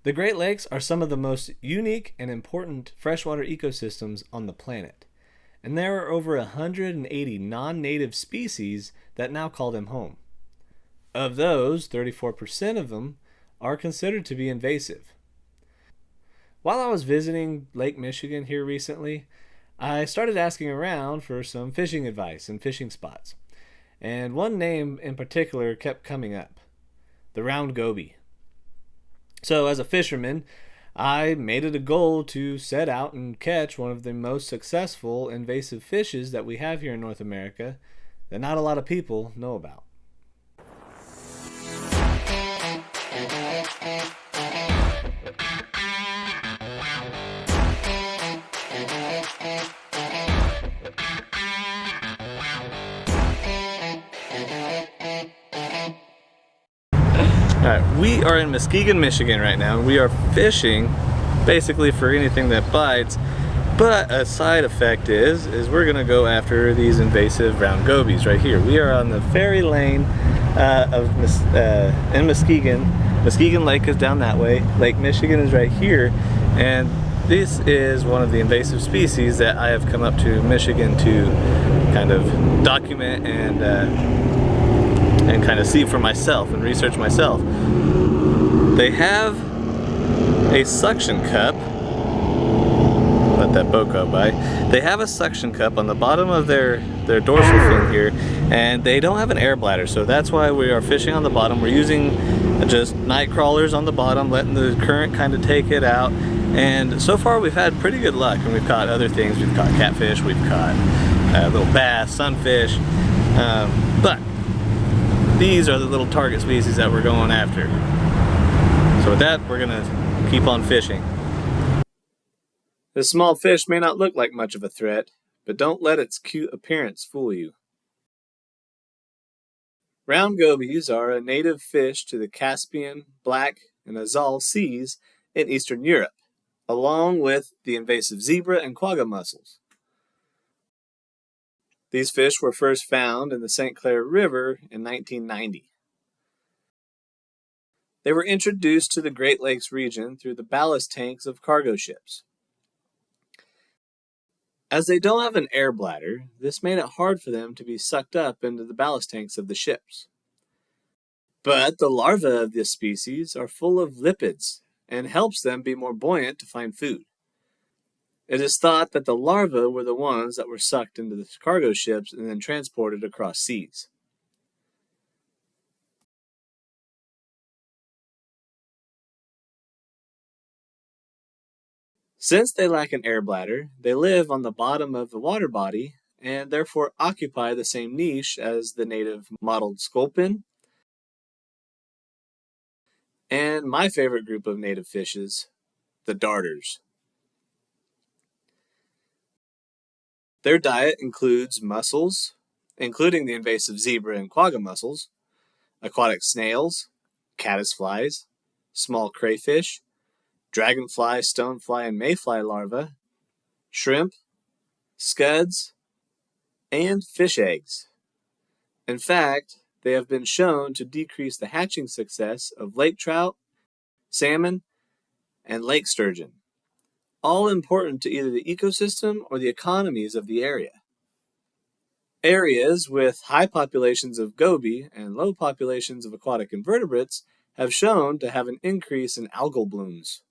The Great Lakes are some of the most unique and important freshwater ecosystems on the planet, and there are over 180 non-native species that now call them home. Of those, 34% of them are considered to be invasive. While I was visiting Lake Michigan here recently, I started asking around for some fishing advice and fishing spots, and one name in particular kept coming up: the round goby. So, as a fisherman, I made it a goal to set out and catch one of the most successful invasive fishes that we have here in North America that not a lot of people know about. Alright, we are in Muskegon, Michigan right now. We are fishing basically for anything that bites, but a side effect is we're gonna go after these invasive round gobies right here. We are on the ferry lane in Muskegon. Muskegon Lake is down that way. Lake Michigan is right here, and this is one of the invasive species that I have come up to Michigan to kind of document and kind of see for myself and research myself. They have a suction cup. Let that boat go by. They have a suction cup on the bottom of their dorsal fin here, and they don't have an air bladder, so that's why we are fishing on the bottom. We're using just night crawlers on the bottom, letting the current kind of take it out, and so far we've had pretty good luck, and we've caught other things. We've caught catfish, we've caught little bass, sunfish, but these are the little target species that we're going after. So with that, we're gonna keep on fishing. This small fish may not look like much of a threat, but don't let its cute appearance fool you. Round gobies are a native fish to the Caspian, Black, and Azov seas in Eastern Europe, along with the invasive zebra and quagga mussels. These fish were first found in the St. Clair River in 1990. They were introduced to the Great Lakes region through the ballast tanks of cargo ships. As they don't have an air bladder, this made it hard for them to be sucked up into the ballast tanks of the ships. But the larvae of this species are full of lipids and helps them be more buoyant to find food. It is thought that the larvae were the ones that were sucked into the cargo ships and then transported across seas. Since they lack an air bladder, they live on the bottom of the water body and therefore occupy the same niche as the native mottled sculpin and my favorite group of native fishes, the darters. Their diet includes mussels, including the invasive zebra and quagga mussels, aquatic snails, caddisflies, small crayfish, dragonfly, stonefly, and mayfly larvae, shrimp, scuds, and fish eggs. In fact, they have been shown to decrease the hatching success of lake trout, salmon, and lake sturgeon, all important to either the ecosystem or the economies of the area. Areas with high populations of goby and low populations of aquatic invertebrates have shown to have an increase in algal blooms.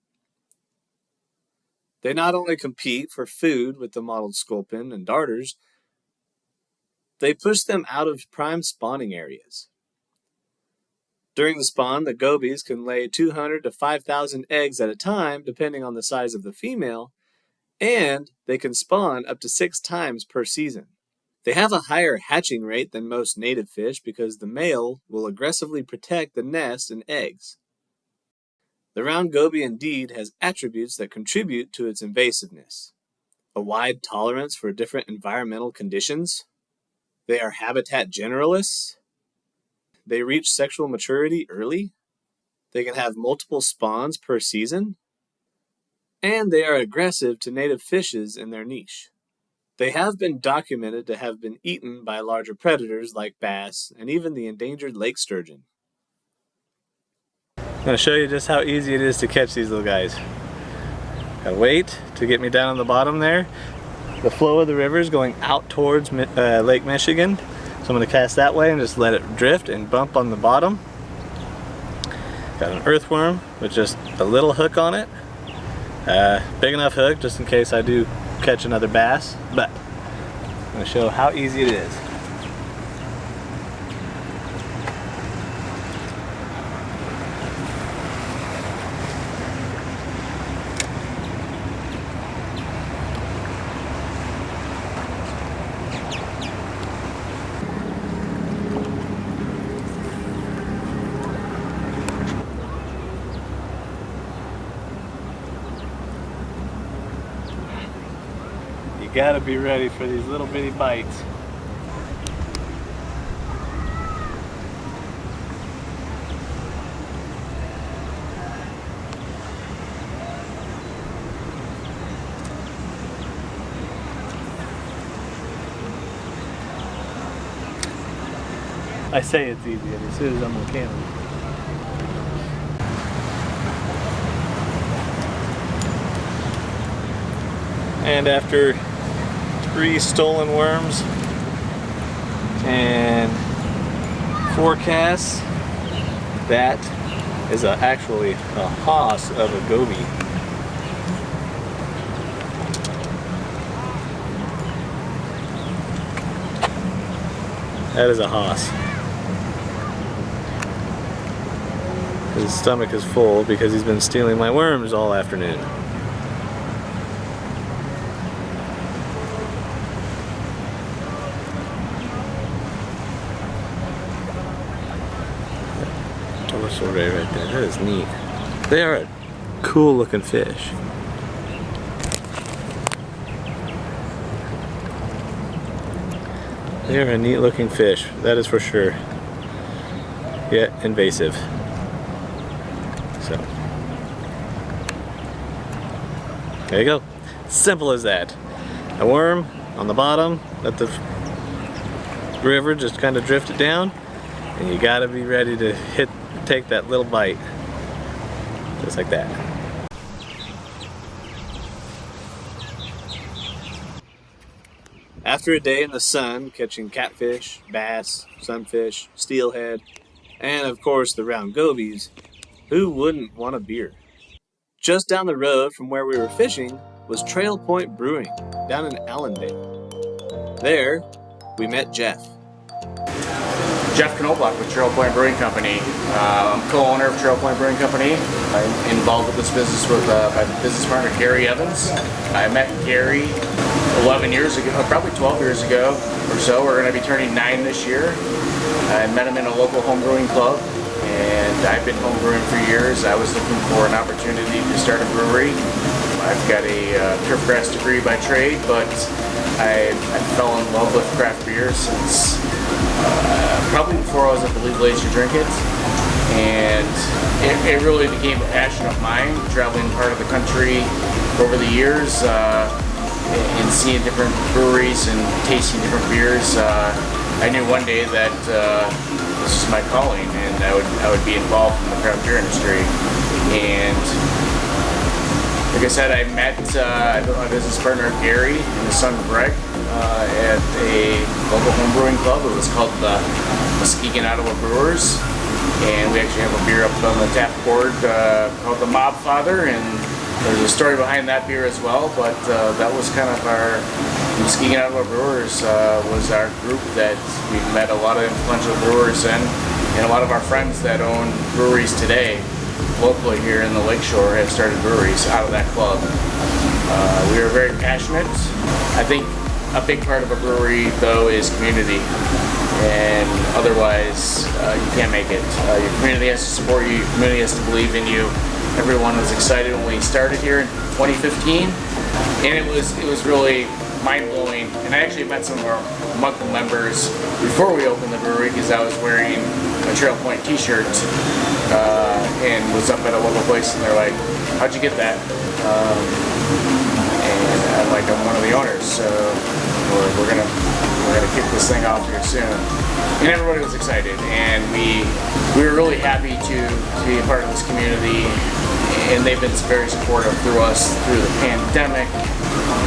They not only compete for food with the mottled sculpin and darters, they push them out of prime spawning areas. During the spawn, the gobies can lay 200 to 5,000 eggs at a time, depending on the size of the female, and they can spawn up to 6 times per season. They have a higher hatching rate than most native fish because the male will aggressively protect the nest and eggs. The round goby indeed has attributes that contribute to its invasiveness: a wide tolerance for different environmental conditions. They are habitat generalists. They reach sexual maturity early. They can have multiple spawns per season. And they are aggressive to native fishes in their niche. They have been documented to have been eaten by larger predators like bass and even the endangered lake sturgeon. I'm going to show you just how easy it is to catch these little guys. Gotta wait to get me down on the bottom there. The flow of the river is going out towards Lake Michigan. So I'm going to cast that way and just let it drift and bump on the bottom. Got an earthworm with just a little hook on it. Big enough hook just in case I do catch another bass. But I'm going to show how easy it is. You gotta be ready for these little bitty bites. I say it's easy, and as soon as I'm on camera. And after 3 stolen worms and 4 casts, that is actually a hoss of a goby. That is a hoss. His stomach is full because he's been stealing my worms all afternoon. Dorsal ray right there. That is neat. They are a cool looking fish. They are a neat looking fish, that is for sure. Yet invasive. So there you go. Simple as that. A worm on the bottom, let the river just kind of drift it down, and you gotta be ready to take that little bite. Just like that. After a day in the sun catching catfish, bass, sunfish, steelhead, and of course the round gobies, who wouldn't want a beer? Just down the road from where we were fishing was Trail Point Brewing down in Allendale. There, we met Jeff. Jeff Knobloch with Trail Point Brewing Company. I'm co-owner of Trail Point Brewing Company. I'm involved with this business with my business partner Gary Evans. I met Gary 11 years ago, probably 12 years ago or so. We're going to be turning 9 this year. I met him in a local home brewing club, and I've been home brewing for years. I was looking for an opportunity to start a brewery. I've got a turfgrass degree by trade, but I fell in love with craft beer since probably before I was at the legal age to drink it, and it really became a passion of mine, traveling part of the country over the years and seeing different breweries and tasting different beers. I knew one day that this is my calling, and I would be involved in the craft beer industry. And like I said, I met my business partner Gary and his son Greg at a local home brewing club. It was called the Muskegon Ottawa Brewers, and we actually have a beer up on the tap board called the Mob Father, and there's a story behind that beer as well. But that was kind of our Muskegon Ottawa Brewers was our group that we've met a lot of influential brewers in, and a lot of our friends that own breweries today locally here in the Lakeshore have started breweries out of that club. We are very passionate. I think a big part of a brewery, though, is community, and otherwise you can't make it. Your community has to support you, your community has to believe in you. Everyone was excited when we started here in 2015, and it was really mind-blowing. And I actually met some of our monthly members before we opened the brewery because I was wearing a Trail Point t-shirt and was up at a local place, and they're like, "How'd you get that?" And I'm like, "I'm one of the owners, so we're gonna we're going to kick this thing off here soon. And everybody was excited, and we were really happy to be a part of this community, and they've been very supportive through us through the pandemic.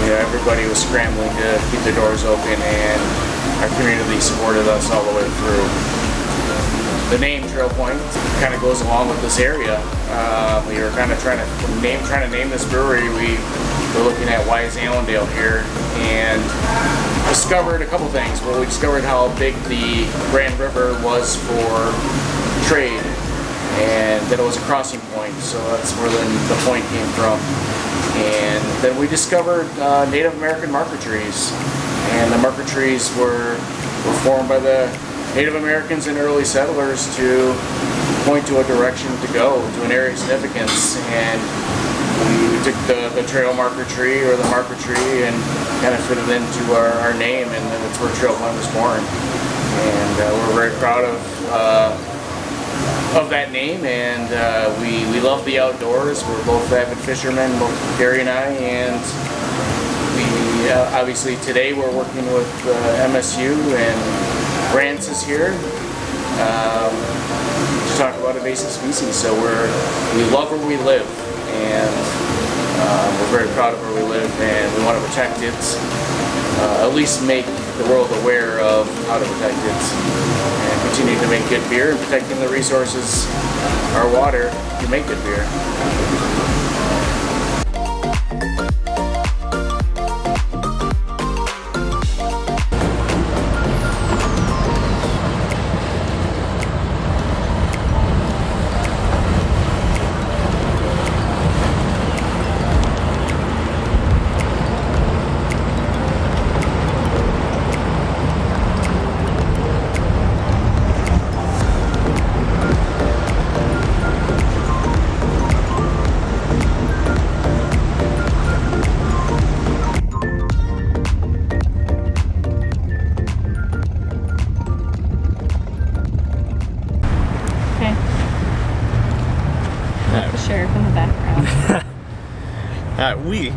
You know, everybody was scrambling to keep their doors open, and our community supported us all the way through. The name Trail Point kind of goes along with this area. We were kind of trying to name this brewery. We were looking at why is Allendale here, and discovered a couple things. Well, we discovered how big the Grand River was for trade, and that it was a crossing point. So that's where the point came from. And then we discovered Native American marker trees, and the marker trees were formed by the Native Americans and early settlers to point to a direction to go, to an area of significance. And we took the trail marker tree, or the marker tree, and kind of fit it into our name, and then that's where Trail Point was born. And we're very proud of that name, and we love the outdoors. We're both avid fishermen, both Gary and I, and we obviously today we're working with MSU, and Grants is here to talk about invasive species. So we love where we live, and we're very proud of where we live, and we want to protect it, at least make the world aware of how to protect it, and continue to make good beer, and protecting the resources, our water, to make good beer. The sheriff in the background. We